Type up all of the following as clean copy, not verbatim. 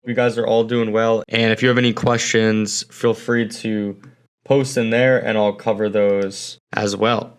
You guys are all doing well. And if you have any questions, feel free to post in there and I'll cover those as well.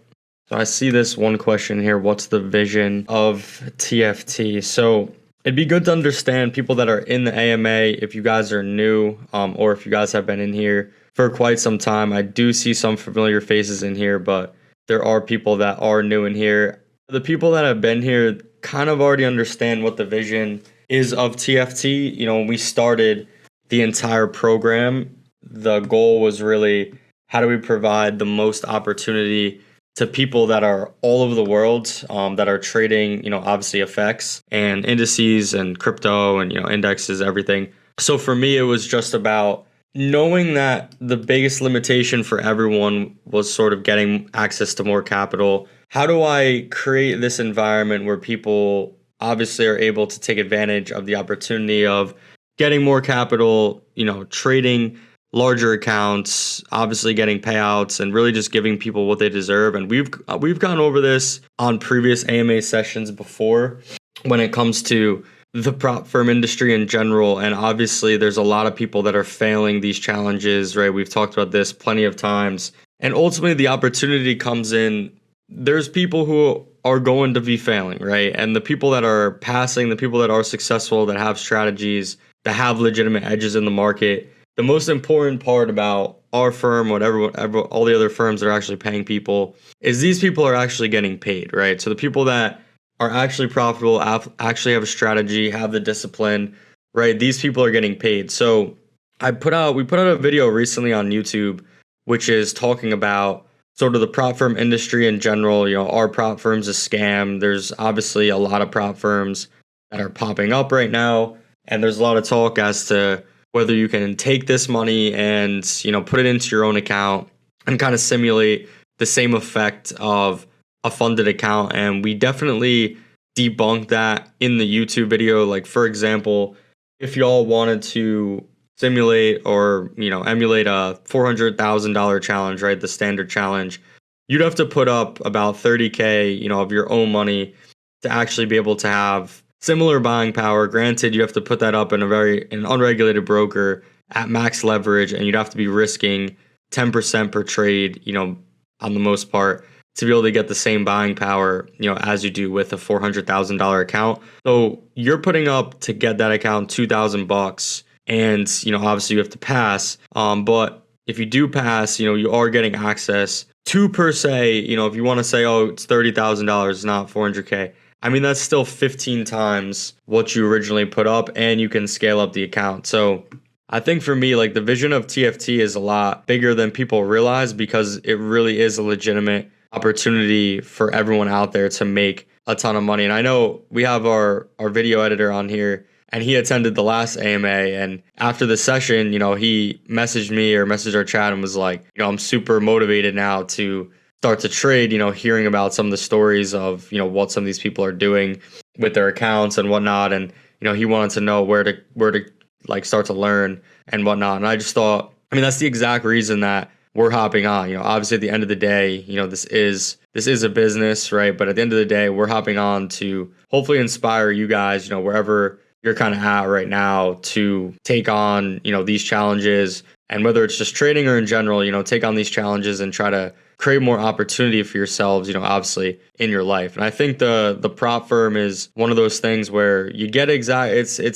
So I see this one question here. What's the vision of TFT? So it'd be good to understand people that are in the AMA, if you guys are new, or if you guys have been in here for quite some time. I do see some familiar faces in here, but there are people that are new in here. The people that have been here kind of already understand what the vision is of TFT. You know, when we started the entire program, the goal was really how do we provide the most opportunity to people that are all over the world, that are trading, you know, obviously FX and indices and crypto and, you know, indexes, everything. So for me, it was just about knowing that the biggest limitation for everyone was sort of getting access to more capital. How do I create this environment where people obviously are able to take advantage of the opportunity of getting more capital, you know, trading larger accounts, obviously getting payouts, and really just giving people what they deserve. And we've gone over this on previous AMA sessions before when it comes to the prop firm industry in general. And obviously there's a lot of people that are failing these challenges, right? We've talked about this plenty of times. And ultimately the opportunity comes in, there's people who are going to be failing, right? And the people that are passing, the people that are successful, that have strategies, that have legitimate edges in the market. The most important part about our firm, whatever, all the other firms that are actually paying people, is these people are actually getting paid, right? So the people that are actually profitable, actually have a strategy, have the discipline, right? These people are getting paid. So we put out a video recently on YouTube, which is talking about sort of the prop firm industry in general. You know, are prop firms a scam? There's obviously a lot of prop firms that are popping up right now, and there's a lot of talk as to whether you can take this money and, you know, put it into your own account and kind of simulate the same effect of a funded account. And we definitely debunked that in the YouTube video. Like, for example, if y'all wanted to simulate or, you know, emulate a $400,000 challenge, right? The standard challenge, you'd have to put up about 30K, you know, of your own money to actually be able to have similar buying power. Granted, you have to put that up in an unregulated broker at max leverage, and you'd have to be risking 10% per trade, you know, on the most part, to be able to get the same buying power, you know, as you do with a $400,000 account. So you're putting up to get that account $2,000, and, you know, obviously you have to pass. But if you do pass, you know, you are getting access to, per se, you know, if you want to say, oh, it's $30,000, not 400K. I mean, that's still 15 times what you originally put up, and you can scale up the account. So I think for me, like, the vision of TFT is a lot bigger than people realize, because it really is a legitimate opportunity for everyone out there to make a ton of money. And I know we have our video editor on here, and he attended the last AMA, and after the session, you know, he messaged me or messaged our chat and was like, you know, I'm super motivated now to start to trade, you know, hearing about some of the stories of, you know, what some of these people are doing with their accounts and whatnot. And, you know, he wanted to know where to like start to learn and whatnot. And I just thought, I mean, that's the exact reason that we're hopping on. You know, obviously at the end of the day, you know, this is a business, right? But at the end of the day, we're hopping on to hopefully inspire you guys, you know, wherever you're kind of at right now, to take on, you know, these challenges. And whether it's just trading or in general, you know, take on these challenges and try to create more opportunity for yourselves, you know, obviously in your life. And I think the prop firm is one of those things where you get it's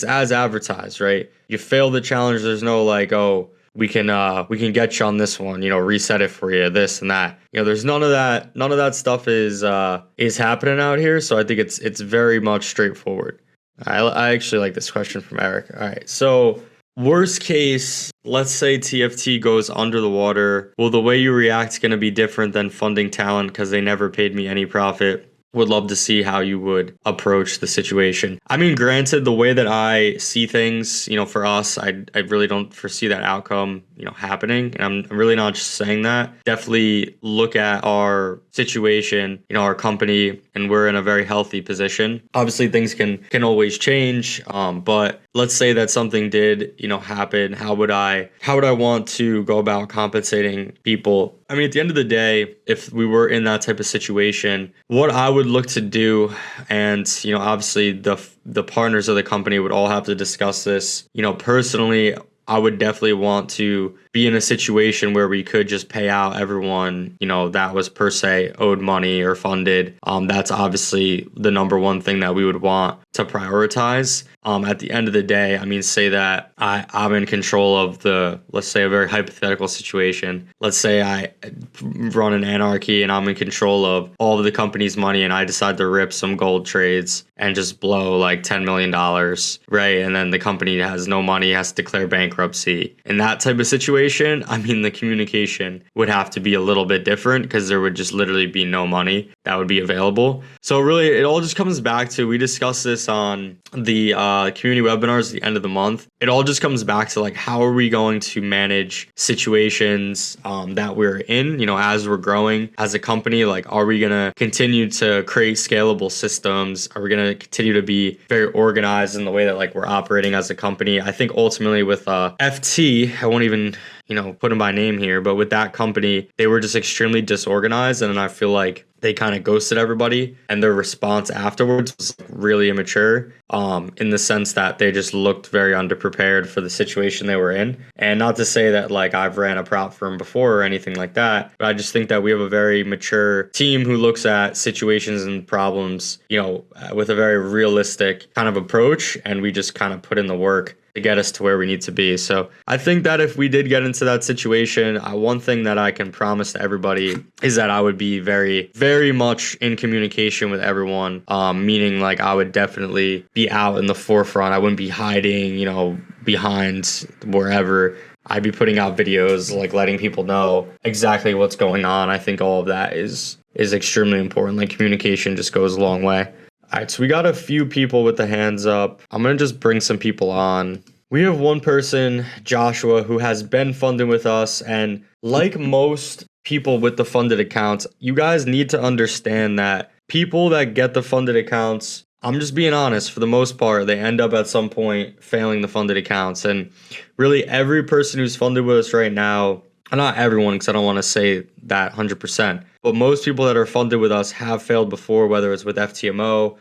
as advertised, right? You fail the challenge, there's no like, oh, we can get you on this one, you know, reset it for you, this and that. You know, there's none of that. None of that stuff is happening out here. So I think it's very much straightforward. I actually like this question from Eric. All right, so worst case, let's say TFT goes under the water. Will the way you react going to be different than funding talent because they never paid me any profit? Would love to see how you would approach the situation. I mean, granted, the way that I see things, you know, for us, I really don't foresee that outcome, you know, happening. And I'm really not just saying that. Definitely look at our situation, you know, our company, and we're in a very healthy position. Obviously things can always change, but let's say that something did, happen. How would I want to go about compensating people? I mean, at the end of the day, if we were in that type of situation, what I would look to do, and obviously the partners of the company would all have to discuss this. Personally, I would definitely want to be in a situation where we could just pay out everyone, that was per se owed money or funded. That's obviously the number one thing that we would want to prioritize. At the end of the day, I mean, say that I'm in control of let's say a very hypothetical situation. Let's say I run an anarchy and I'm in control of all of the company's money and I decide to rip some gold trades and just blow like $10 million, right? And then the company has no money, has to declare bankruptcy. In that type of situation, I mean, the communication would have to be a little bit different because there would just literally be no money that would be available. So really, it all just comes back to, we discussed this on the community webinars at the end of the month. It all just comes back to like, how are we going to manage situations that we're in, as we're growing as a company? Like, are we going to continue to create scalable systems? Are we going to continue to be very organized in the way that like we're operating as a company? I think ultimately with FT, I won't even put them by name here, but with that company, they were just extremely disorganized, and I feel like they kind of ghosted everybody, and their response afterwards was really immature, in the sense that they just looked very underprepared for the situation they were in. And not to say that like I've ran a prop firm before or anything like that, but I just think that we have a very mature team who looks at situations and problems, with a very realistic kind of approach, and we just kind of put in the work to get us to where we need to be. So I think that if we did get into that situation, one thing that I can promise to everybody is that I would be very, very much in communication with everyone, meaning like I would definitely be out in the forefront. I wouldn't be hiding, behind wherever. I'd be putting out videos, like letting people know exactly what's going on. I think all of that is extremely important. Like, communication just goes a long way. All right, so we got a few people with the hands up. I'm going to just bring some people on. We have one person, Joshua, who has been funded with us. And like most people with the funded accounts, you guys need to understand that people that get the funded accounts, I'm just being honest, for the most part, they end up at some point failing the funded accounts. And really, every person who's funded with us right now, not everyone, because I don't want to say that 100%, but most people that are funded with us have failed before, whether it's with FTMO,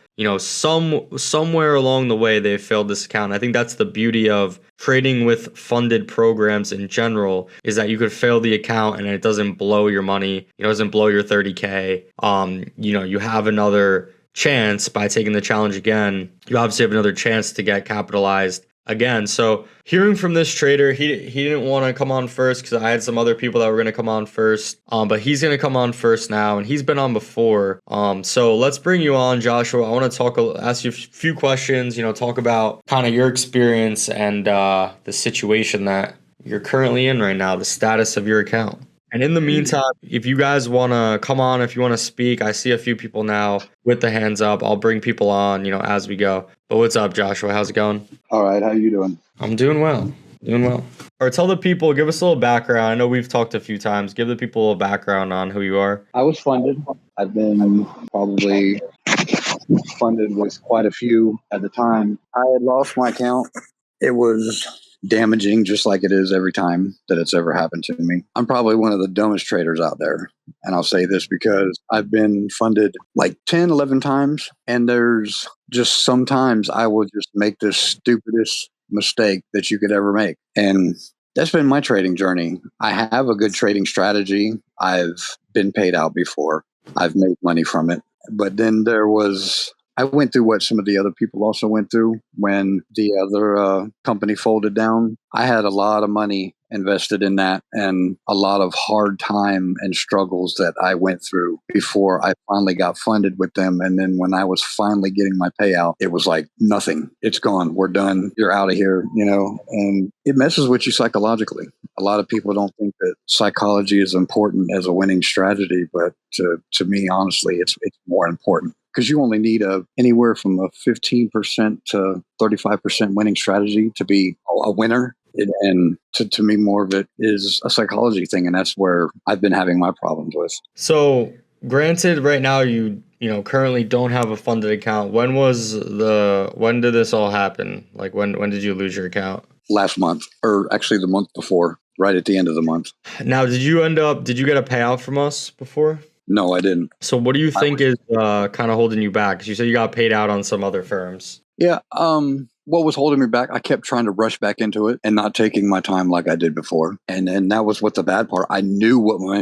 somewhere along the way they've failed this account. I think that's the beauty of trading with funded programs in general, is that you could fail the account and it doesn't blow your money, it doesn't blow your 30K. You have another chance by taking the challenge again. You obviously have another chance to get capitalized again. So hearing from this trader, he didn't want to come on first because I had some other people that were going to come on first, but he's going to come on first now, and he's been on before. So let's bring you on, Joshua. I want to ask you a few questions, talk about kind of your experience and the situation that you're currently in right now, the status of your account. And in the meantime, if you guys want to come on, if you want to speak, I see a few people now with the hands up. I'll bring people on, as we go. But what's up, Joshua? How's it going? All right. How you doing? I'm doing well. Or tell the people, give us a little background. I know we've talked a few times. Give the people a little background on who you are. I was funded. I've been probably funded with quite a few at the time. I had lost my account. It was damaging, just like it is every time that it's ever happened to me. I'm probably one of the dumbest traders out there. And I'll say this because I've been funded like 10, 11 times. And there's just sometimes I will just make the stupidest mistake that you could ever make. And that's been my trading journey. I have a good trading strategy. I've been paid out before. I've made money from it. But then I went through what some of the other people also went through when the other company folded down. I had a lot of money invested in that and a lot of hard time and struggles that I went through before I finally got funded with them. And then when I was finally getting my payout, it was like nothing. It's gone. We're done. You're out of here, and it messes with you psychologically. A lot of people don't think that psychology is important as a winning strategy, but to me, honestly, it's more important. Because you only need anywhere from a 15% to 35% winning strategy to be a winner. And to me, more of it is a psychology thing. And that's where I've been having my problems with. So granted, right now currently don't have a funded account. When did this all happen? Like when did you lose your account? Last month, or actually the month before, right at the end of the month. Now, did you get a payout from us before? No, I didn't. So what do you think is kind of holding you back? Because you said you got paid out on some other firms. Yeah. What was holding me back? I kept trying to rush back into it and not taking my time like I did before. And that was what the bad part. I knew what my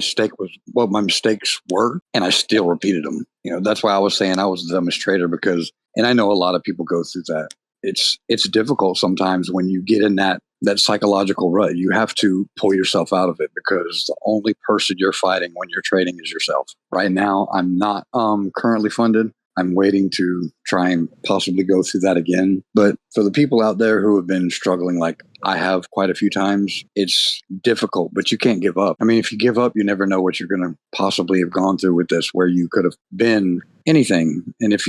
mistakes were, and I still repeated them. That's why I was saying I was the dumbest trader, because, and I know a lot of people go through that. It's difficult sometimes when you get in that psychological rut. You have to pull yourself out of it, because the only person you're fighting when you're trading is yourself. Right now, I'm not currently funded. I'm waiting to try and possibly go through that again. But for the people out there who have been struggling, like I have quite a few times, it's difficult, but you can't give up. I mean, if you give up, you never know what you're going to possibly have gone through with this, where you could have been anything. And if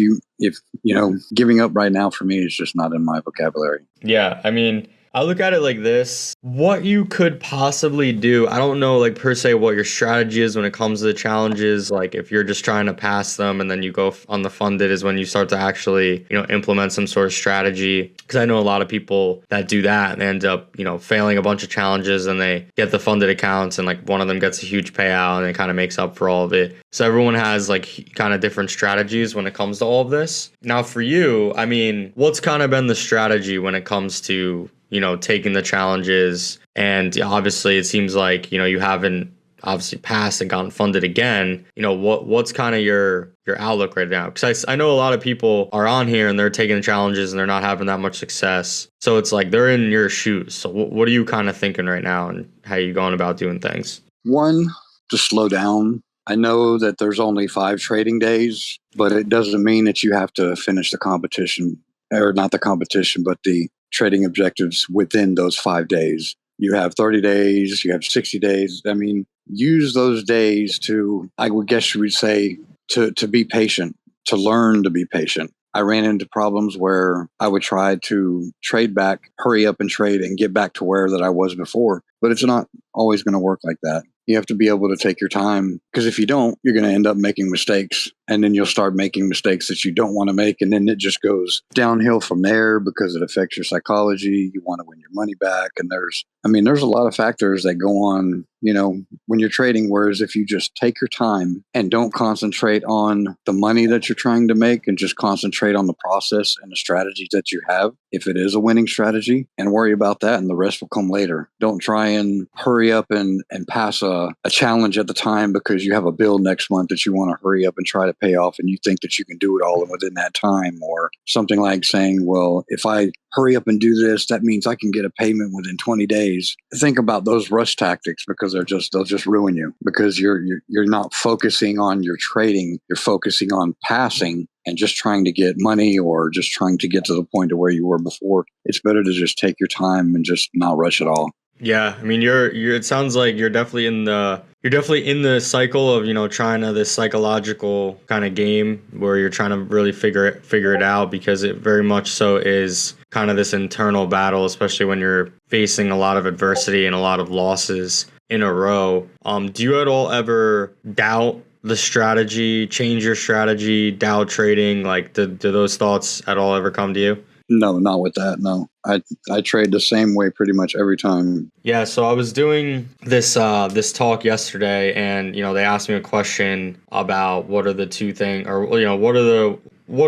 giving up right now for me is just not in my vocabulary. Yeah. I mean, I look at it like this. What you could possibly do, I don't know, like per se what your strategy is when it comes to the challenges. Like if you're just trying to pass them and then you go on the funded is when you start to actually, implement some sort of strategy. Because I know a lot of people that do that and end up, failing a bunch of challenges, and they get the funded accounts and like one of them gets a huge payout and it kind of makes up for all of it. So everyone has like kind of different strategies when it comes to all of this. Now for you, I mean, what's kind of been the strategy when it comes to taking the challenges? And obviously it seems like, you haven't obviously passed and gotten funded again. What's kind of your outlook right now? Because I know a lot of people are on here and they're taking the challenges and they're not having that much success. So it's like they're in your shoes. So what are you kind of thinking right now, and how are you going about doing things? One, to slow down. I know that there's only 5 trading days, but it doesn't mean that you have to finish the competition, or not the competition, but the trading objectives within those 5 days. You have 30 days, you have 60 days. I mean, use those days to, I would guess you would say, to be patient, to learn to be patient. I ran into problems where I would try to trade back, hurry up and trade and get back to where that I was before. But it's not always going to work like that. You have to be able to take your time, because if you don't, you're going to end up making mistakes, and then you'll start making mistakes that you don't want to make. And then it just goes downhill from there, because it affects your psychology. You want to win your money back. And there's a lot of factors that go on, when you're trading. Whereas if you just take your time and don't concentrate on the money that you're trying to make, and just concentrate on the process and the strategies that you have, if it is a winning strategy, and worry about that, and the rest will come later. Don't try and hurry up and pass a challenge at the time because you have a bill next month that you want to hurry up and try to pay off, and you think that you can do it all within that time, or something like saying, well, if I hurry up and do this, that means I can get a payment within 20 days. Think about those rush tactics, because they'll just ruin you, because you're not focusing on your trading. You're focusing on passing and just trying to get money, or just trying to get to the point of where you were before. It's better to just take your time and just not rush at all. Yeah, I mean, it sounds like you're definitely in the cycle of, trying to this psychological kind of game where you're trying to really figure it out, because it very much so is kind of this internal battle, especially when you're facing a lot of adversity and a lot of losses in a row. Do you at all ever doubt the strategy, change your strategy, doubt trading? Like, do those thoughts at all ever come to you? No, not with that. No, I trade the same way pretty much every time. Yeah, so I was doing this talk yesterday, and they asked me a question about what are the two things, or what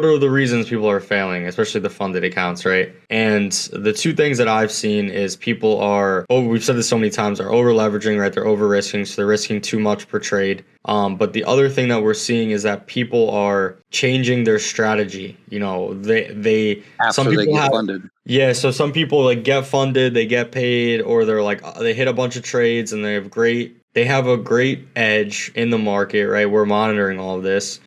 are the reasons people are failing, especially the funded accounts, right? And the two things that I've seen is people are, we've said this so many times, are over leveraging, right? They're over risking, so they're risking too much per trade. But the other thing that we're seeing is that people are changing their strategy. They after some people they get have funded. Yeah, so some people like get funded, they get paid, or they're like they hit a bunch of trades and they have a great edge in the market, right? We're monitoring all of this.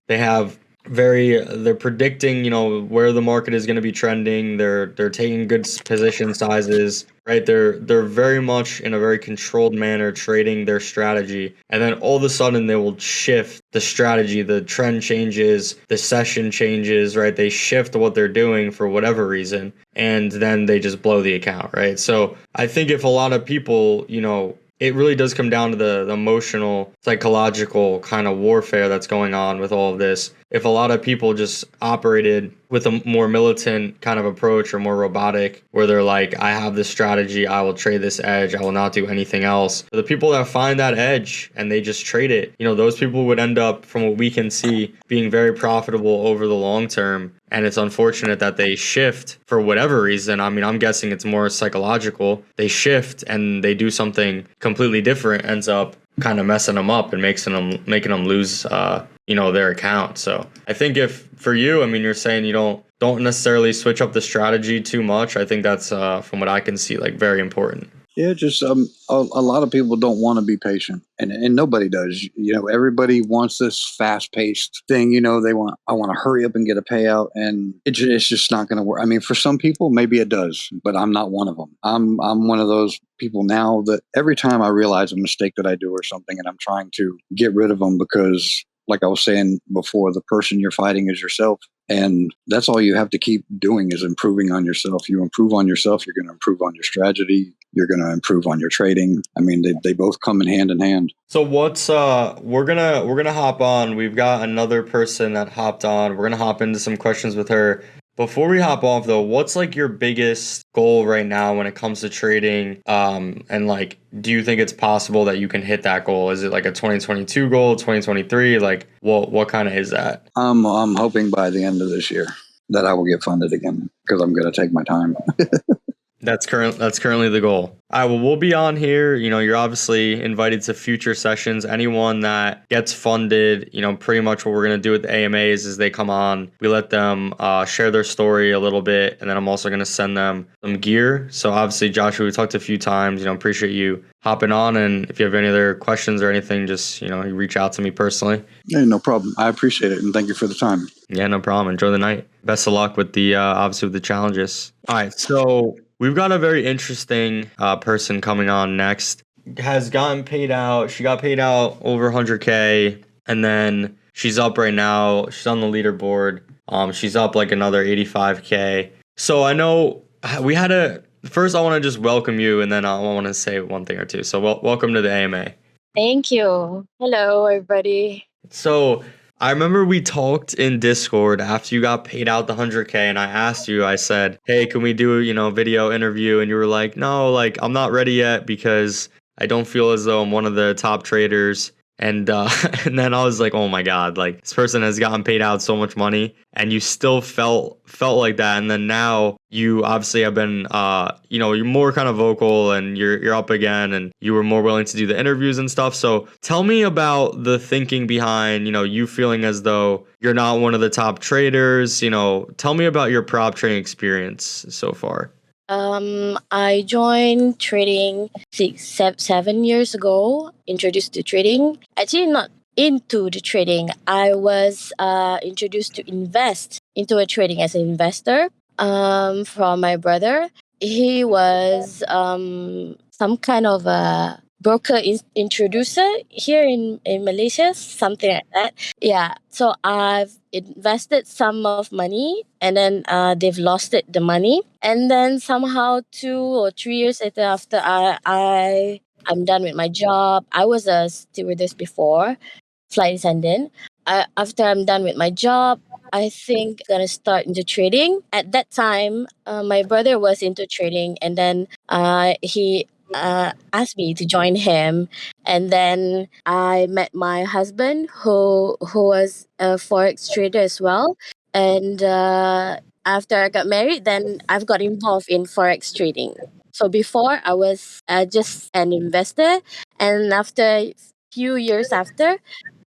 They're predicting, where the market is going to be trending. They're taking good position sizes, right? They're very much in a very controlled manner trading their strategy. And then all of a sudden they will shift the strategy, the trend changes, the session changes, right? They shift what they're doing for whatever reason, and then they just blow the account, right? So I think if a lot of people, it really does come down to the emotional, psychological kind of warfare that's going on with all of this. if a lot of people just operated with a more militant kind of approach or more robotic, where they're like, I have this strategy, I will trade this edge, I will not do anything else. For the people that find that edge and they just trade it, those people would end up, from what we can see, being very profitable over the long term. And it's unfortunate that they shift for whatever reason. I mean, I'm guessing it's more psychological. They shift and they do something completely different, ends up kind of messing them up and making them lose their account. So I think if for you, I mean, you're saying you don't necessarily switch up the strategy too much. I think that's from what I can see, like, very important. Yeah, just a lot of people don't want to be patient, and nobody does. Everybody wants this fast-paced thing. I want to hurry up and get a payout, and it's just not going to work. I mean, for some people, maybe it does, but I'm not one of them. I'm one of those people now that every time I realize a mistake that I do or something, and I'm trying to get rid of them because, like I was saying before, the person you're fighting is yourself. And that's all you have to keep doing is improving on yourself. You improve on yourself, you're going to improve on your strategy. You're going to improve on your trading. I mean, they both come in hand. So what's we're gonna hop on. We've got another person that hopped on. We're gonna hop into some questions with her. Before we hop off though, what's like your biggest goal right now when it comes to trading? And like, do you think it's possible that you can hit that goal? Is it like a 2022 goal, 2023? Like, what kind of is that? I'm hoping by the end of this year that I will get funded again because I'm going to take my time. That's currently the goal. All right, well, we'll be on here. You're obviously invited to future sessions. Anyone that gets funded, pretty much what we're going to do with the AMAs is they come on, we let them share their story a little bit, and then I'm also going to send them some gear. So obviously, Joshua, we talked a few times, appreciate you hopping on. And if you have any other questions or anything, just, you reach out to me personally. Yeah, no problem. I appreciate it. And thank you for the time. Yeah, no problem. Enjoy the night. Best of luck with the, obviously with the challenges. All right. So we've got a very interesting person coming on next. Has gotten paid out. She got paid out over 100K. And then she's up right now. She's on the leaderboard. She's up like another 85K. So I know we had first I want to just welcome you, and then I want to say one thing or two. So welcome to the AMA. Thank you. Hello, everybody. So I remember we talked in Discord after you got paid out the 100K, and I asked you, I said, hey, can we do, video interview? And you were like, no, like, I'm not ready yet because I don't feel as though I'm one of the top traders. And and then I was like, oh my God, like, this person has gotten paid out so much money and you still felt like that. And then now you obviously have been, you're more kind of vocal and you're up again and you were more willing to do the interviews and stuff. So tell me about the thinking behind, you feeling as though you're not one of the top traders. Tell me about your prop trading experience so far. I joined trading 7 years ago, introduced to trading. Actually, not into the trading. I was introduced to invest into a trading as an investor from my brother. He was some kind of a broker introducer here in Malaysia, something like that. Yeah, so I've invested some of money and then they've lost the money. And then somehow 2 or 3 years later, after I'm done with my job. I was a stewardess before, flight attendant. After I'm done with my job, I think I'm gonna start into trading. At that time, my brother was into trading, and then he asked me to join him. And then I met my husband, who was a forex trader as well. And after I got married, then I've got involved in forex trading. So before I was just an investor, and after a few years after,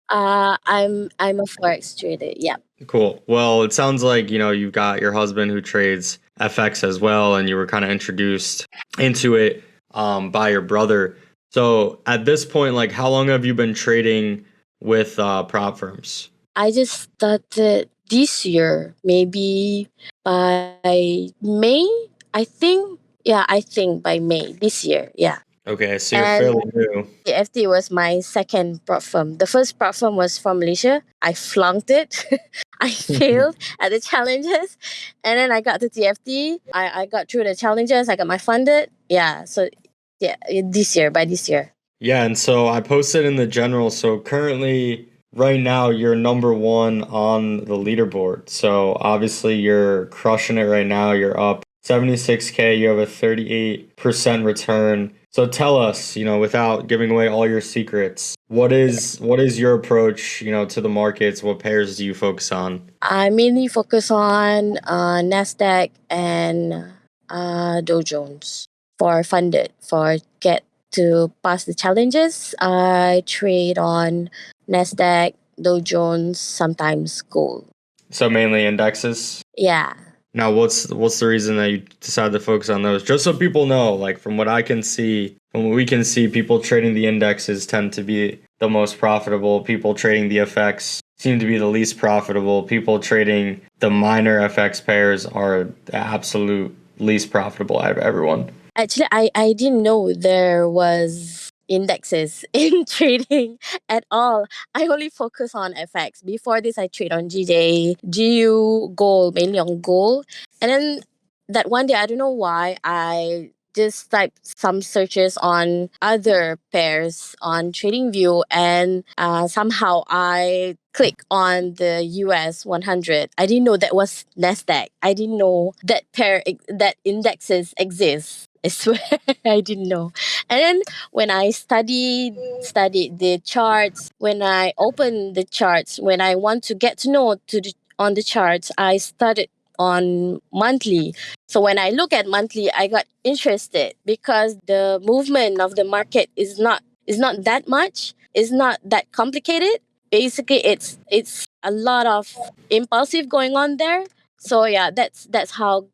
I'm a forex trader. Yeah. Cool. Well, it sounds like, you've got your husband who trades FX as well, and you were kind of introduced into it by your brother. So at this point, like, how long have you been trading with prop firms? I just started this year, maybe by May, I think. Yeah, I think by May this year. Yeah. Okay, so you're fairly new. TFT was my second prop firm. The first prop firm was from Malaysia. I flunked it. I failed at the challenges. And then I got to TFT. I got through the challenges. I got my funded. Yeah. So yeah, by this year. Yeah, and so I posted in the general. So currently right now you're number one on the leaderboard. So obviously you're crushing it right now. You're up 76K. You have a 38% return. So tell us, without giving away all your secrets, what is your approach, to the markets? What pairs do you focus on? I mainly focus on Nasdaq and Dow Jones for funded for get to pass the challenges. I trade on Nasdaq, Dow Jones, sometimes gold. So mainly indexes. Yeah. Now, what's the reason that you decided to focus on those? Just so people know, like from what I can see, from what we can see, people trading the indexes tend to be the most profitable. People trading the FX seem to be the least profitable. People trading the minor FX pairs are the absolute least profitable out of everyone. Actually, I didn't know there was indexes in trading at all. I only focus on FX. Before this, I trade on GJ, GU, gold, mainly on gold. And then that one day, I don't know why, I just typed some searches on other pairs on TradingView, and somehow I click on the US 100. I didn't know that was Nasdaq. I didn't know that that indexes exist. I swear I didn't know. And then when I studied the charts, when I open the charts, when I want to get to know on the charts, I started on monthly. So when I look at monthly, I got interested because the movement of the market is not that much. It's not that complicated. Basically, it's a lot of impulsive going on there. So yeah, that's how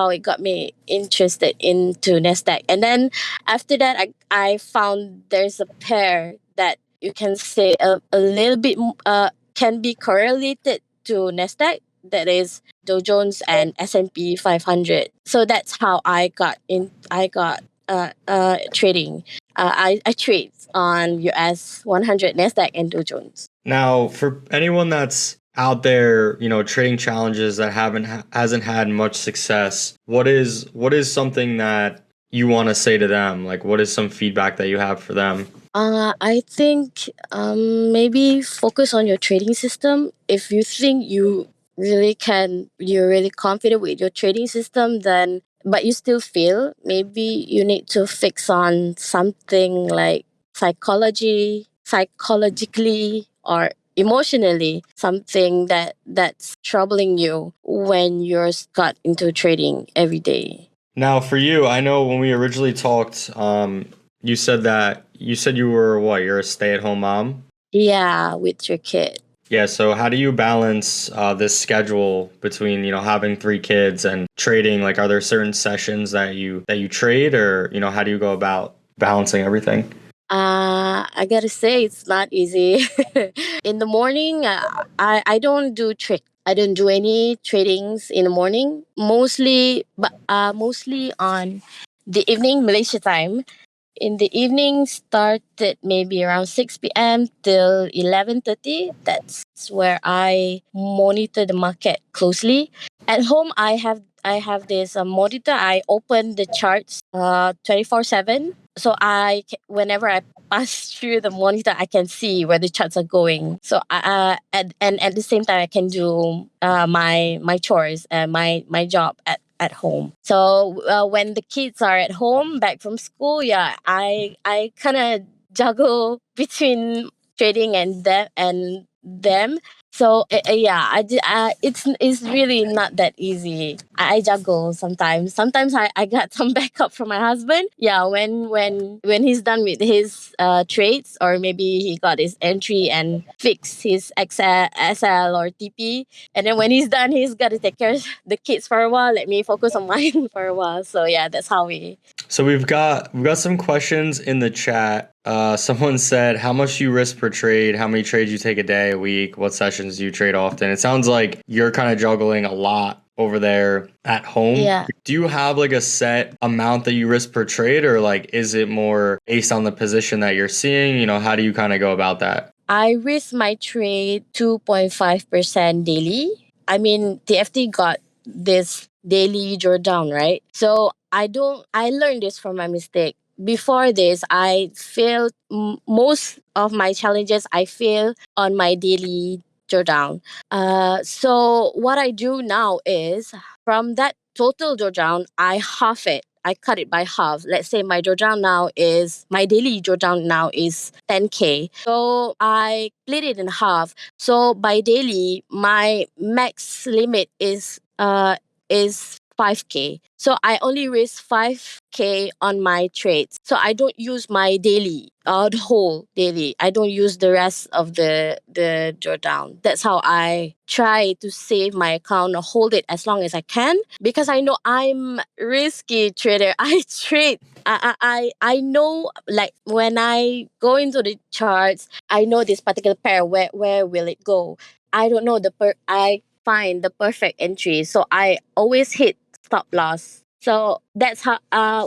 it got me interested into Nasdaq. And then after that, I found there's a pair that you can say a little bit can be correlated to Nasdaq. That is Dow Jones and S&P 500. So that's how I got in. I got trading. I trade on US 100, Nasdaq, and Dow Jones. Now, for anyone that's out there, trading challenges that hasn't had much success, what is something that you want to say to them? Like, what is some feedback that you have for them? I think maybe focus on your trading system. If you think you're really confident with your trading system, then but you still fail, maybe you need to fix on something like psychologically or emotionally, something that's troubling you when you're got into trading every day. Now, for you, I know when we originally talked, you said you were what? You're a stay-at-home mom. Yeah, with your kid. Yeah. So how do you balance this schedule between having three kids and trading? Like, are there certain sessions that you trade, or how do you go about balancing everything? I gotta say it's not easy. In the morning, I don't do trick. I don't do any tradings in the morning. Mostly on the evening Malaysia time. In the evening, started maybe around 6 p.m. till 11:30. That's where I monitor the market closely. At home, I have this monitor. I open the charts 24/7. So whenever I pass through the monitor, I can see where the charts are going. So at the same time, I can do my chores and my job at home. So when the kids are at home back from school, yeah, I kind of juggle between trading and them. So yeah, it's really not that easy. I juggle sometimes. Sometimes I got some backup from my husband. Yeah, when he's done with his trades, or maybe he got his entry and fix his XL or TP, and then when he's done, he's got to take care of the kids for a while. Let me focus on mine for a while. So yeah, that's how we. So we've got some questions in the chat. Someone said, how much do you risk per trade? How many trades you take a day, a week? What sessions do you trade often? It sounds like you're kind of juggling a lot over there at home. Yeah. Do you have like a set amount that you risk per trade, or like is it more based on the position that you're seeing? How do you kind of go about that? I risk my trade 2.5% daily. I mean, TFT got this daily drawdown, right? So I learned this from my mistake. before this, I failed most of my challenges. I fail on my daily drawdown. So what I do now is from that total drawdown, I half it. I cut it by half. Let's say my daily drawdown now is 10K. So I split it in half. So by daily, my max limit is 5K. So I only risk 5K on my trades. So I don't use my daily, the whole daily. I don't use the rest of the drawdown. That's how I try to save my account or hold it as long as I can, because I know I'm risky trader. I trade. I know, like when I go into the charts, I know this particular pair, where will it go. I don't know I find the perfect entry, so I always hit stop loss. So that's how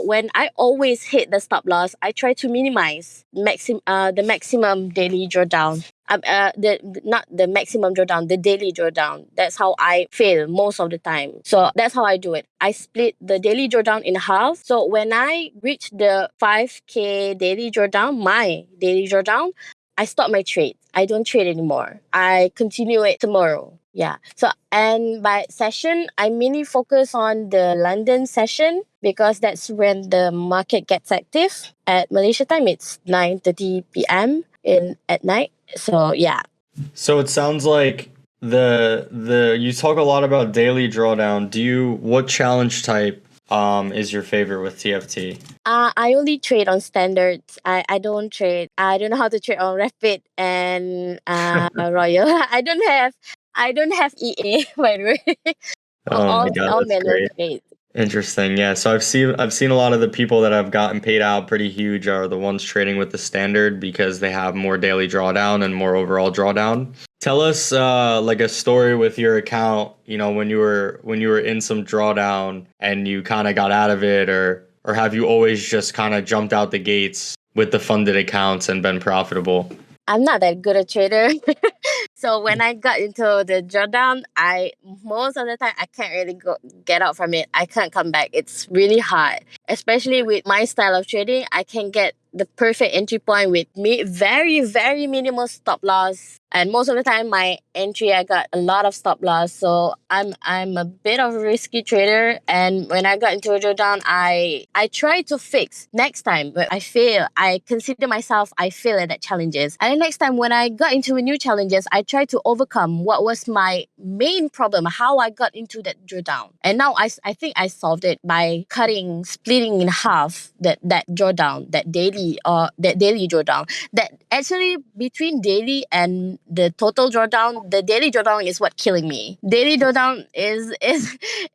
when I always hit the stop loss, I try to minimize the maximum daily drawdown. The not the maximum drawdown, the daily drawdown. That's how I fail most of the time. So that's how I do it. I split the daily drawdown in half. So when I reach the 5K daily drawdown, my daily drawdown, I stop my trade. I don't trade anymore. I continue it tomorrow. Yeah. So, and by session, I mainly focus on the London session because that's when the market gets active. At Malaysia time, it's 9:30 p.m. at night. So yeah. So it sounds like the you talk a lot about daily drawdown. What challenge type is your favorite with TFT? I only trade on standards. I don't trade. I don't know how to trade on Rapid and Royal. I don't have EA, by the way. Oh my God, All that's manual great. trades. Interesting. Yeah. So I've seen a lot of the people that have gotten paid out pretty huge are the ones trading with the standard because they have more daily drawdown and more overall drawdown. Tell us like a story with your account, when you were in some drawdown and you kind of got out of it, or have you always just kind of jumped out the gates with the funded accounts and been profitable? I'm not that good a trader. So when I got into the drawdown, most of the time I can't really get out from it. I can't come back. It's really hard, especially with my style of trading. I can get the perfect entry point with me, very very minimal stop loss, and most of the time my entry I got a lot of stop loss. So I'm a bit of a risky trader, and when I got into a drawdown, I try to fix next time. But I fail. I consider myself I fail at that challenges, and then next time when I got into a new challenges, I try to overcome what was my main problem, how I got into that drawdown. And now I think I solved it by splitting in half that drawdown, that daily drawdown. That actually between daily and the total drawdown, the daily drawdown is what killing me. Daily drawdown is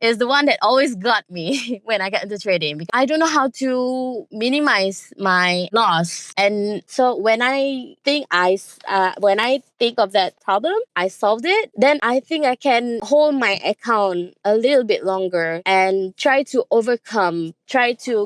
the one that always got me when I got into trading, because I don't know how to minimize my loss. And so when I think of that problem, I solved it, then I think I can hold my account a little bit longer and try to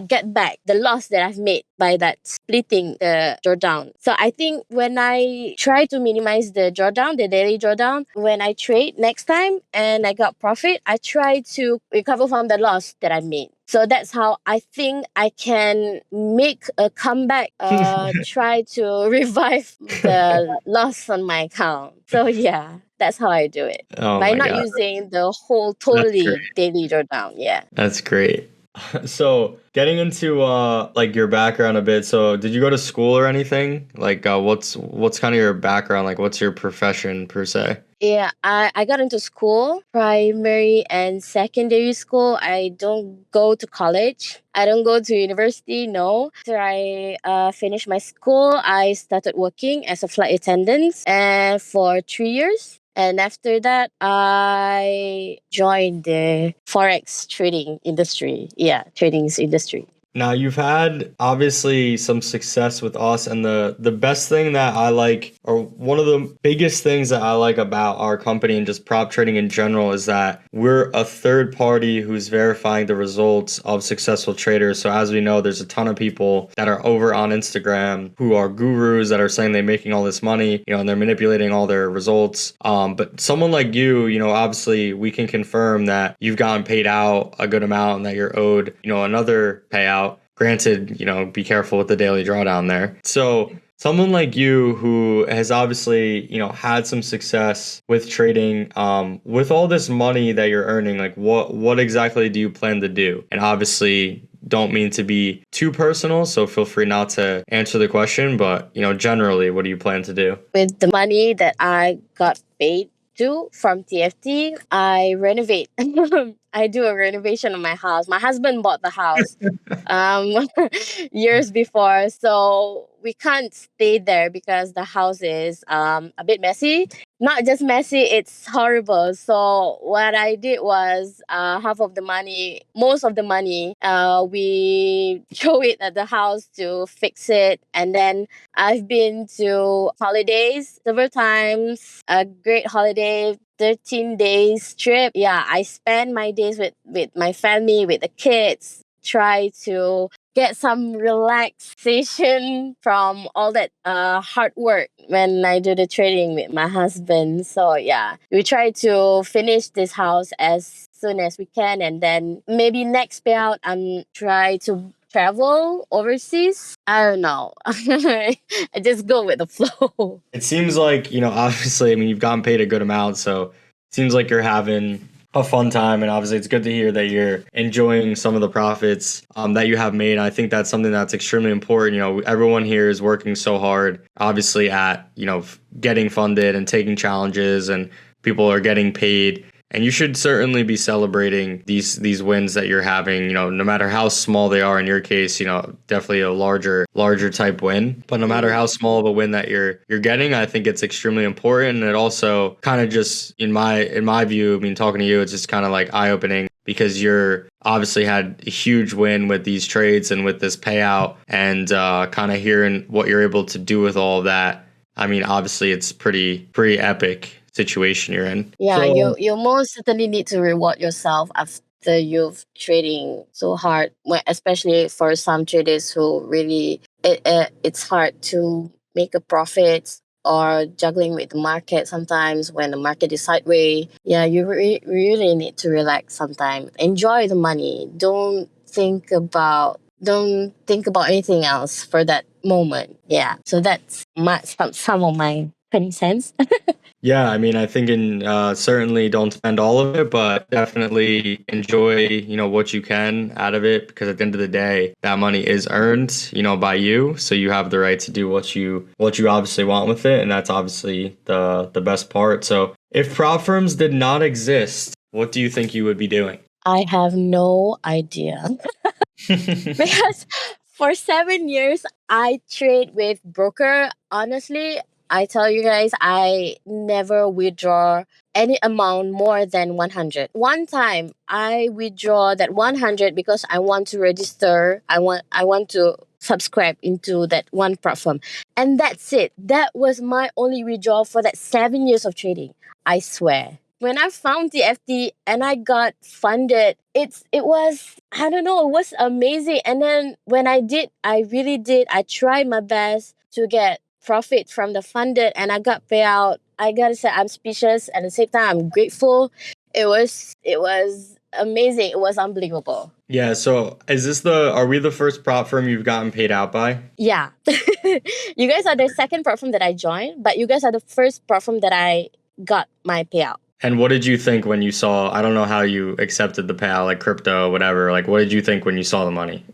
get back the loss that I've made by that splitting the drawdown. So I think when I try to minimize the drawdown, the daily drawdown, when I trade next time and I got profit, I try to recover from the loss that I made. So that's how I think I can make a comeback, try to revive the loss on my account. So yeah, that's how I do it. Oh By my not God, using the whole that's great. totally daily drawdown. Yeah. That's great. So getting into like your background a bit. So did you go to school or anything? Like what's kind of your background? Like what's your profession per se? Yeah, I got into school, primary and secondary school. I don't go to college. I don't go to university, no. After I finished my school, I started working as a flight attendant and for 3 years. And after that, I joined the Forex trading industry. Yeah, trading industry. Now you've had obviously some success with us, and the best thing that I like, or one of the biggest things that I like about our company and just prop trading in general, is that we're a third party who's verifying the results of successful traders. So as we know, there's a ton of people that are over on Instagram who are gurus that are saying they're making all this money, and they're manipulating all their results. But someone like you, obviously we can confirm that you've gotten paid out a good amount and that you're owed, another payout. Granted, be careful with the daily drawdown there. So someone like you who has obviously, had some success with trading, with all this money that you're earning, like what exactly do you plan to do? And obviously don't mean to be too personal, so feel free not to answer the question, but generally, what do you plan to do? With the money that I got paid from TFT, I renovate. I do a renovation of my house. My husband bought the house um, years before, so we can't stay there because the house is a bit messy. Not just messy, it's horrible. So what I did was most of the money, we throw it at the house to fix it, and then I've been to holidays several times. A great holiday, 13 days trip. Yeah, I spend my days with my family, with the kids, try to get some relaxation from all that hard work when I do the trading with my husband. So yeah, we try to finish this house as soon as we can, and then maybe next payout I'm try to travel overseas. I don't know. I just go with the flow. It seems like, obviously, you've gotten paid a good amount, so it seems like you're having a fun time, and obviously it's good to hear that you're enjoying some of the profits that you have made. I think that's something that's extremely important. Everyone here is working so hard, obviously, at getting funded and taking challenges, and people are getting paid. And you should certainly be celebrating these wins that you're having, no matter how small they are. In your case, definitely a larger type win. But no matter how small of a win that you're getting, I think it's extremely important. And it also kind of just, in my view, talking to you, it's just kind of like eye-opening, because you're obviously had a huge win with these trades and with this payout, and kind of hearing what you're able to do with all of that. Obviously it's pretty epic situation you're in. Yeah, So, you most certainly need to reward yourself after you've trading so hard, especially for some traders who really it's hard to make a profit, or juggling with the market sometimes when the market is sideways. Yeah, you really need to relax sometimes. Enjoy the money. Don't think about anything else for that moment. Yeah. So that's some of my 20 cents. yeah, I think certainly don't spend all of it, but definitely enjoy, what you can out of it, because at the end of the day, that money is earned, by you. So you have the right to do what you obviously want with it. And that's obviously the best part. So if prop firms did not exist, what do you think you would be doing? I have no idea. Because for 7 years I trade with broker. Honestly, I tell you guys, I never withdraw any amount more than 100. One time I withdraw that 100 because I want to register. I want to subscribe into that one platform. And that's it. That was my only withdrawal for that 7 years of trading. I swear. When I found the FT and I got funded, it was, I don't know, it was amazing. And then when I really did. I tried my best to get profit from the funded, and I got payout. I gotta say, I'm speechless. At the same time, I'm grateful. It was amazing. It was unbelievable. Yeah, so are we the first prop firm you've gotten paid out by? Yeah. You guys are the second platform that I joined, but you guys are the first platform that I got my payout. And what did you think when you saw, I don't know how you accepted the payout, like crypto, whatever. Like, what did you think when you saw the money?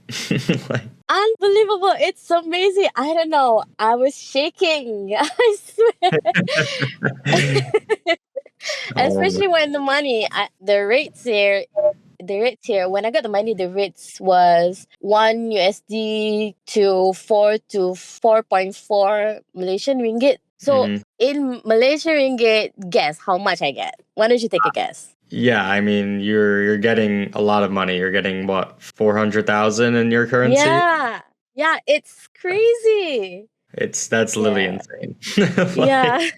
Like, Unbelievable. It's amazing. I don't know. I was shaking. I swear. Especially when the rates here, when I got the money, the rates was 1 USD to 4 to 4.4 Malaysian ringgit. So mhm. in Malaysian ringgit, guess how much I get? Why don't you take a guess? Yeah, you're getting a lot of money. You're getting what, 400,000 in your currency? Yeah. Yeah, it's crazy. That's literally Yeah. insane. Yeah.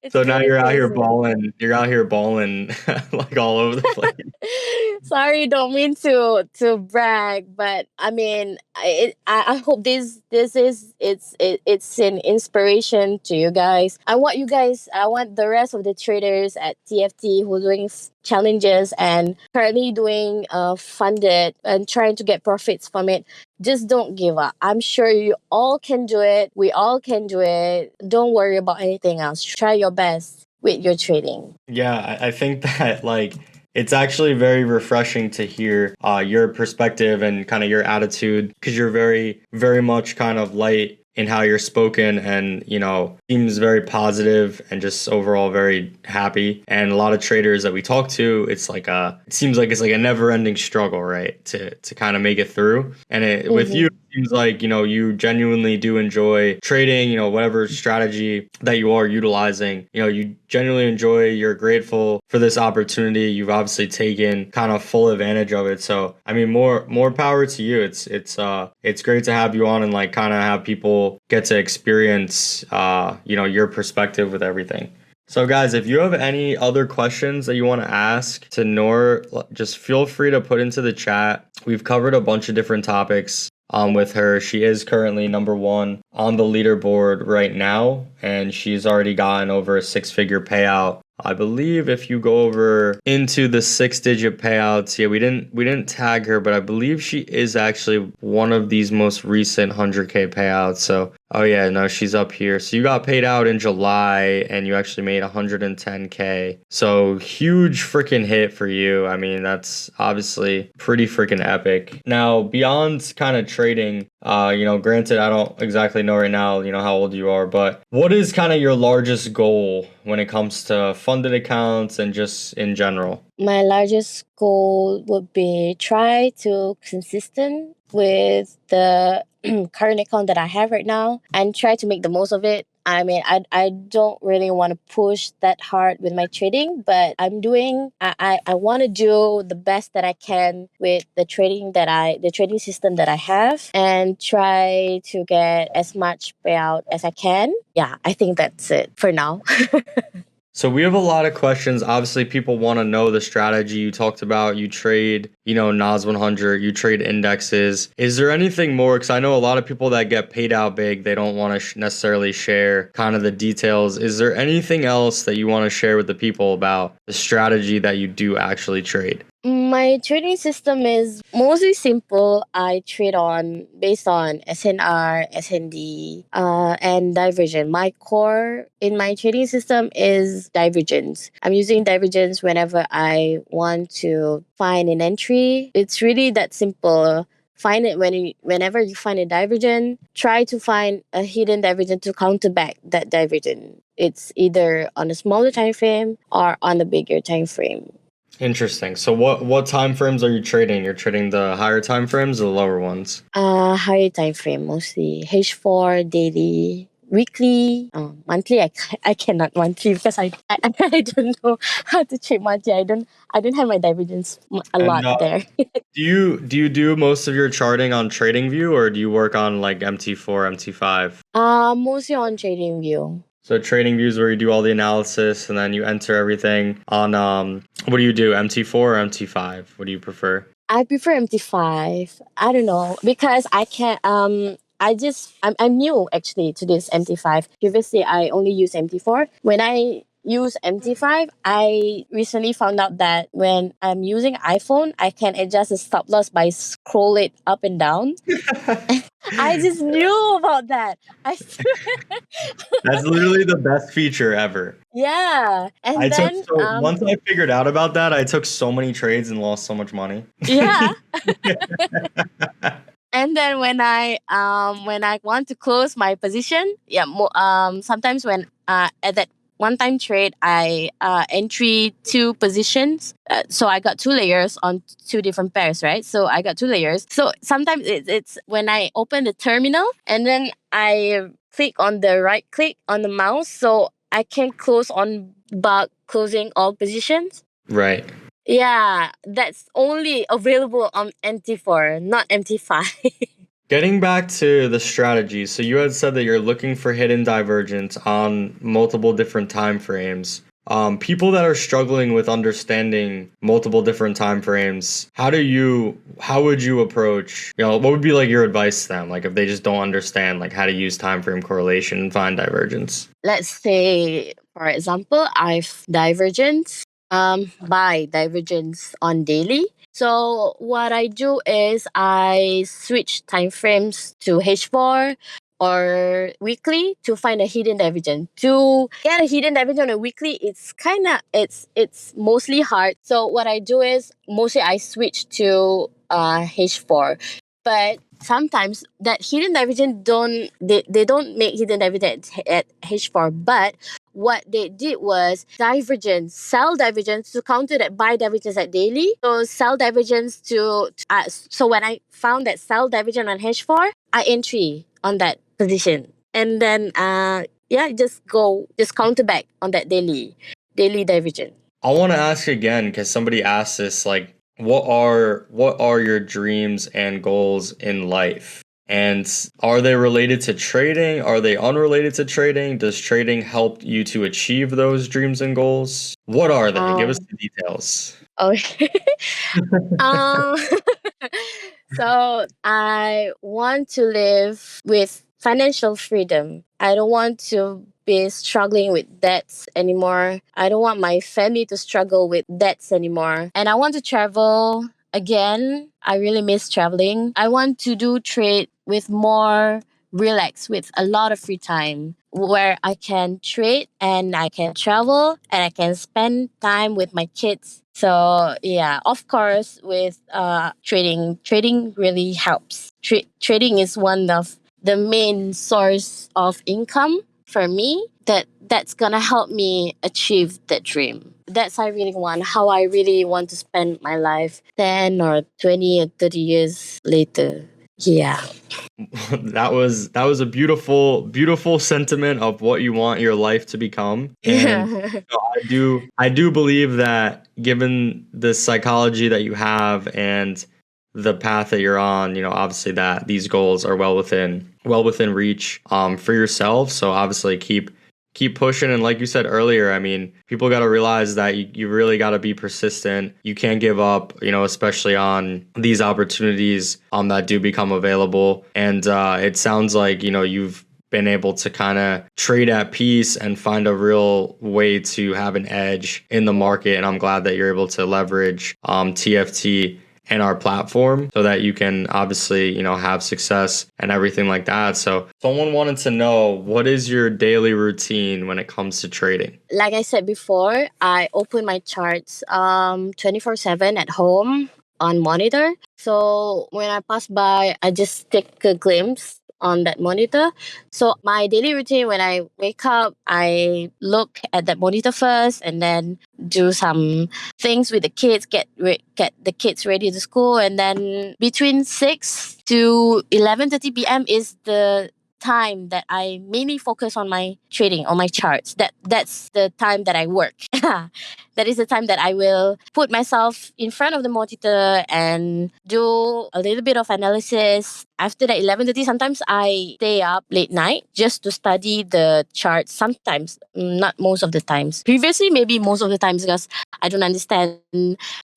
Like, It's So now really you're out here crazy. balling. You're out here balling like all over the place. Sorry, don't mean to brag, but I mean, I hope this is it's an inspiration to you guys. I want the rest of the traders at TFT who are doing challenges and currently doing funded and trying to get profits from it. Just don't give up. I'm sure you all can do it. We all can do it. Don't worry about anything else. Try your best with your trading. Yeah, I think that like it's actually very refreshing to hear your perspective and kind of your attitude because you're very much kind of light in how you're spoken and seems very positive and just overall very happy. And a lot of traders that we talk to, it seems like it's like a never ending struggle, right? To kind of make it through. And with you, Mm-hmm. it seems like you genuinely do enjoy trading, whatever strategy that you are utilizing, you genuinely enjoy, you're grateful for this opportunity. You've obviously taken kind of full advantage of it. So I mean, more power to you. It's great to have you on and like kind of have people get to experience your perspective with everything. So guys, if you have any other questions that you want to ask to Nur, just feel free to put into the chat. We've covered a bunch of different topics with her. She is currently number one on the leaderboard right now, and she's already gotten over a six-figure payout. I believe if you go over into the six-digit payouts, yeah, we didn't tag her, but I believe she is actually one of these most recent 100K payouts. So, oh yeah, no, she's up here. So you got paid out in July, and you actually made 110K. So huge freaking hit for you. I mean, that's obviously pretty freaking epic. Now, beyond kind of trading, granted, I don't exactly know right now, how old you are, but what is kind of your largest goal when it comes to funded accounts and just in general? My largest goal would be try to consistent with the current account that I have right now and try to make the most of it. I mean, I don't really want to push that hard with my trading, but I want to do the best that I can with the the trading system that I have and try to get as much payout as I can. Yeah, I think that's it for now. So we have a lot of questions. Obviously, people want to know the strategy you talked about. You trade, NOS 100, you trade indexes. Is there anything more? Because I know a lot of people that get paid out big, they don't want to necessarily share kind of the details. Is there anything else that you want to share with the people about the strategy that you do actually trade? My trading system is mostly simple. I trade on based on SNR, SND, and divergence. My core in my trading system is divergence. I'm using divergence whenever I want to find an entry. It's really that simple. Find it whenever you find a divergent. Try to find a hidden divergent to counterback that divergent. It's either on a smaller time frame or on a bigger time frame. Interesting. So what time frames are you trading? You're trading the higher time frames or the lower ones? Higher time frame mostly. H4 daily, weekly, monthly. I cannot monthly because I don't know how to trade monthly. I don't have my divergence a And lot there. do you do most of your charting on TradingView or do you work on like MT4, MT5? Mostly on trading view. So TradingView is where you do all the analysis and then you enter everything on what do you do? MT4 or MT5? What do you prefer? I prefer MT5. I don't know because I can I'm new actually to this MT5. Previously I only use MT4. When I use MT5, I recently found out that when I'm using iPhone, I can adjust the stop loss by scroll it up and down. I just knew about that. That's literally the best feature ever. Yeah. And I took then so once I figured out about that, I took so many trades and lost so much money. yeah. And then when I want to close my position, yeah, sometimes when at that one time trade I entry two positions, so I got two layers on two different pairs, right? So I got two layers. So sometimes it's when I open the terminal and then I click on the right click on the mouse, so I can close on bulk closing all positions. Right. Yeah, that's only available on MT4, not MT5. Getting back to the strategy, so you had said that you're looking for hidden divergence on multiple different time frames. People that are struggling with understanding multiple different time frames, how would you approach, what would be like your advice to them? Like if they just don't understand like how to use time frame correlation and find divergence. Let's say, for example, I've divergence by divergence on daily. So what I do is I switch time frames to H4 or weekly to find a hidden divergence. To get a hidden divergence on a weekly, it's mostly hard. So what I do is mostly I switch to H4. But sometimes that hidden divergence they don't make hidden divergence at H4, but what they did was divergence, cell divergence to counter that by divergence at daily. So cell divergence so when I found that cell divergence on H4, I entry on that position. And then just counter back on that daily divergence. I want to ask again because somebody asked this, like, what are your dreams and goals in life? And are they related to trading? Are they unrelated to trading? Does trading help you to achieve those dreams and goals? What are they? Give us the details. Okay. um, so I want to live with financial freedom. I don't want to be struggling with debts anymore. I don't want my family to struggle with debts anymore. And I want to travel again. I really miss traveling. I want to do trade with more relax, with a lot of free time where I can trade and I can travel and I can spend time with my kids. So yeah, of course, with trading really helps. Trading is one of the main source of income for me that's gonna help me achieve that dream. That's how I really want to spend my life 10 or 20 or 30 years later. Yeah. That was a beautiful sentiment of what you want your life to become. And I do believe that given the psychology that you have and the path that you're on, obviously that these goals are well within reach for yourself. So obviously keep pushing. And like you said earlier, I mean, people got to realize that you really got to be persistent. You can't give up, especially on these opportunities that do become available. And it sounds like, you've been able to kind of trade at peace and find a real way to have an edge in the market. And I'm glad that you're able to leverage TFT and our platform so that you can obviously, have success and everything like that. So someone wanted to know, what is your daily routine when it comes to trading? Like I said before, I open my charts 24/7 at home on monitor. So when I pass by, I just take a glimpse on that monitor. So my daily routine, when I wake up, I look at that monitor first and then do some things with the kids, get the kids ready to school, and then between 6 to 11:30 p.m. is the time that I mainly focus on my trading, on my charts. That's the time that I work. That is the time that I will put myself in front of the monitor and do a little bit of analysis. After that 11:30, sometimes I stay up late night just to study the charts. Sometimes, not most of the times. Previously, maybe most of the times because I don't understand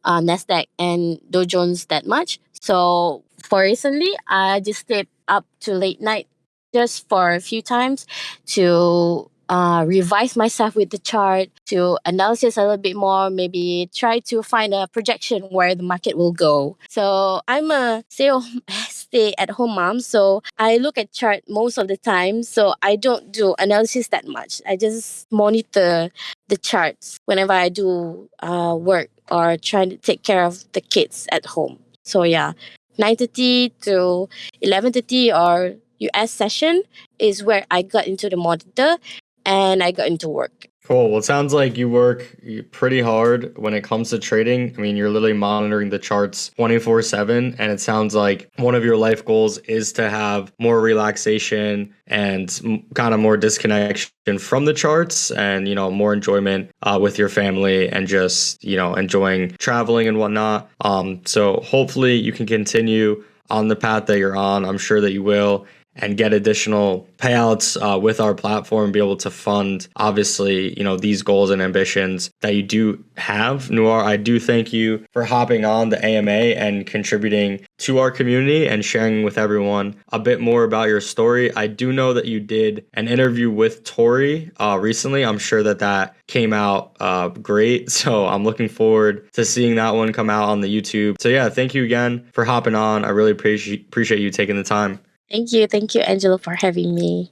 Nasdaq and Dow Jones that much. So for recently, I just stayed up to late night just for a few times to revise myself with the chart, to analysis a little bit more, maybe try to find a projection where the market will go. So I'm a stay-at-home mom, so I look at chart most of the time. So I don't do analysis that much. I just monitor the charts whenever I do work or trying to take care of the kids at home. So yeah, 9:30 to 11:30 or US session is where I got into the monitor and I got into work. Cool. Well, it sounds like you work pretty hard when it comes to trading. I mean, you're literally monitoring the charts 24/7. And it sounds like one of your life goals is to have more relaxation and kind of more disconnection from the charts and, more enjoyment with your family and just, enjoying traveling and whatnot. So hopefully you can continue on the path that you're on. I'm sure that you will, and get additional payouts with our platform, be able to fund, obviously, these goals and ambitions that you do have. Noir, I do thank you for hopping on the AMA and contributing to our community and sharing with everyone a bit more about your story. I do know that you did an interview with Tori recently. I'm sure that came out great. So I'm looking forward to seeing that one come out on the YouTube. So yeah, thank you again for hopping on. I really appreciate you taking the time. Thank you, Angelo, for having me.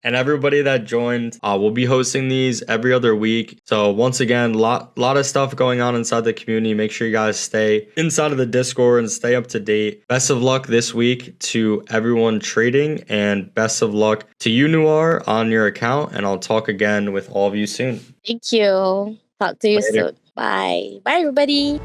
And everybody that joined, we'll be hosting these every other week. So once again, lot of stuff going on inside the community. Make sure you guys stay inside of the Discord and stay up to date. Best of luck this week to everyone trading, and best of luck to you, Noir, on your account. And I'll talk again with all of you soon. Thank you. Talk to you Later. soon. Bye. Bye, everybody.